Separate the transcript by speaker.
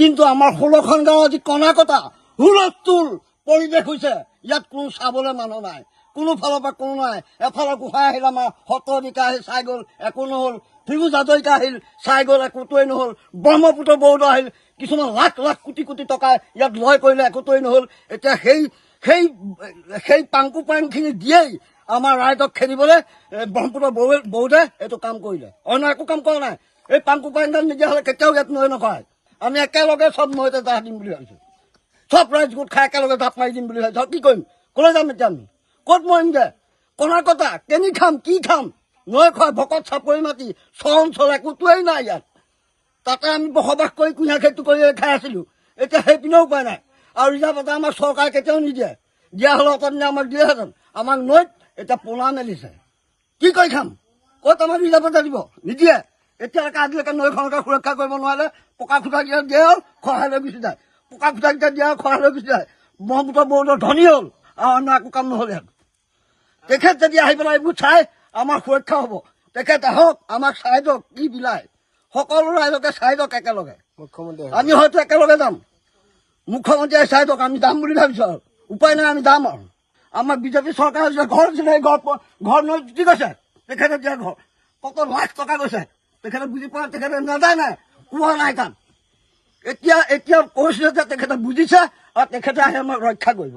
Speaker 1: কিন্তু আমাৰ 16খন গাঁও আজি কণাকটা হুলস্থুল পৰিৱেশ হৈছে। ইয়াত কোনো চাবলৈ মানুহ নাই, কোনো ফালৰ পৰা কোনো নাই। এফালে গোহাঁই আহিল, আমাৰ সত্ৰবিকা আহিল, চাই গ'ল, একো নহ'ল। ফিৰোজ হাজৰিকা আহিল, চাই গ'ল, একোটোৱেই নহ'ল। ব্ৰহ্মপুত্ৰ বৌদ আহিল, কিছুমান লাখ লাখ কোটি কোটি টকা ইয়াত লয় কৰিলে, একোটোৱেই নহ'ল। এতিয়া সেই পাংকু পাংখিনি দিয়েই আমাৰ ৰাইজক খেদিবলৈ ব্ৰহ্মপুত্ৰ বৌদে এইটো কাম কৰিলে। অন্য একো কাম কৰা নাই। এই পাংকু পাংডাল নিদিয়া হ'লে কেতিয়াও ইয়াত নৈ নকৰাই। আমি একেলগে চব নৈতে জাহ দিম বুলি ভাবিছোঁ। চব ৰাইজ গোট খাই একেলগে জাপ মাৰি দিম বুলি ভাবিছোঁ। কি কৰিম? ক'লৈ যাম এতিয়া আমি? ক'ত মৰিমগৈ? কণাকটা কেনি খাম, কি খাম? নৈ খোৱা ভকত চাপৰি মাটি চৰ অঞ্চল একোটোৱেই নাই ইয়াত। তাতে আমি বসবাস কৰি কুঁহিয়াৰ খেতি কৰি খাই আছিলোঁ। এতিয়া সেইপিনেও উপায় নাই। আৰু ৰিজাৰ্ভ এটা আমাক চৰকাৰে কেতিয়াও নিদিয়ে। দিয়া হ'লে অতদিনে আমাক দিলেহেঁতেন। আমাক নৈত এতিয়া পোনা মেলিছে। কি কৰি খাম? ক'ত আমাক ৰিজাৰ্ভ এটা দিব? নিদিয়ে। এতিয়ালৈকে আজিলৈকে নৈখনকে সুৰক্ষা কৰিব নোৱাৰিলে। পকা খুটা কেইটা দিয়ে আৰু খহাই লৈ গুচি যায়। পকা খুটা কেইটা দিয়ে আৰু খহাই লৈ গুচি যায়। ব্ৰহ্মপুত্ৰ বৌদৰ ধনী হ'ল আৰু অন্য একো কাম নহ'ল ইয়াত। তেখেত যদি আহি পেলাই এইবোৰ চাই আমাৰ সুৰক্ষা হ'ব। তেখেত আহক, আমাক চাই দিয়ক কি বিলায়। সকলো ৰাইজকে চাই দিয়ক একেলগে। আমি হয়তো একেলগে যাম। মুখ্যমন্ত্ৰীয়ে চাই দিয়ক, আমি যাম বুলি ভাবিছোঁ আৰু উপায় নাই, আমি যাম আৰু। আমাৰ বিজেপি চৰকাৰ হৈছে, ঘৰ আছিলে, ঘৰ নৈ উটি গৈছে। তেখেতে দিয়া ঘৰ কত লাখ টকা গৈছে। তেখেতে বুজি পোৱা, তেখেতে নাযায় নাই, কোৱা নাই কাম। এতিয়া কৈছিলে যে তেখেতে বুজিছে আৰু তেখেতে আহি আমাক ৰক্ষা কৰিব।